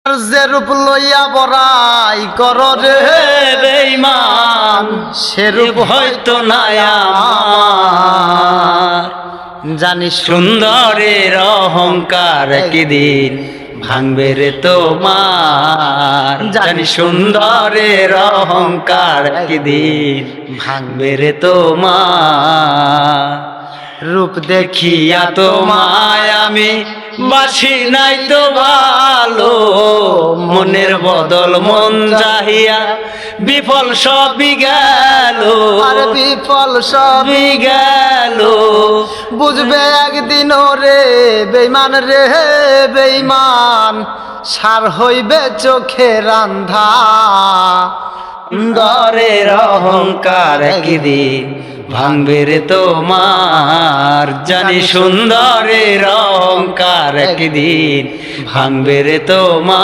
যে রূপ লইয়া বড়াই কর রে বেঈমান সেরূপ হয়তো নাই আমার। জানি সুন্দরের অহংকার একদিন ভাঙবে রে তোমার। জানি সুন্দরের অহংকার একদিন ভাঙবে রে তোমার। রূপ দেখিয়া তোমায় আমি বাসি নাই তো ভালো, মনের বদল মন চাহিয়া বিফল সবই গেল। আর বিফল সবই সবই গেল। বুঝবে একদিন রে বেঈমান রে বেঈমান সার হইবে চোখের আন্ধা। সুন্দরের অহংকার একদিন ভাঙবে রে তোমার। জানি সুন্দরের অহংকার একদিন ভাঙবে রে তোমার।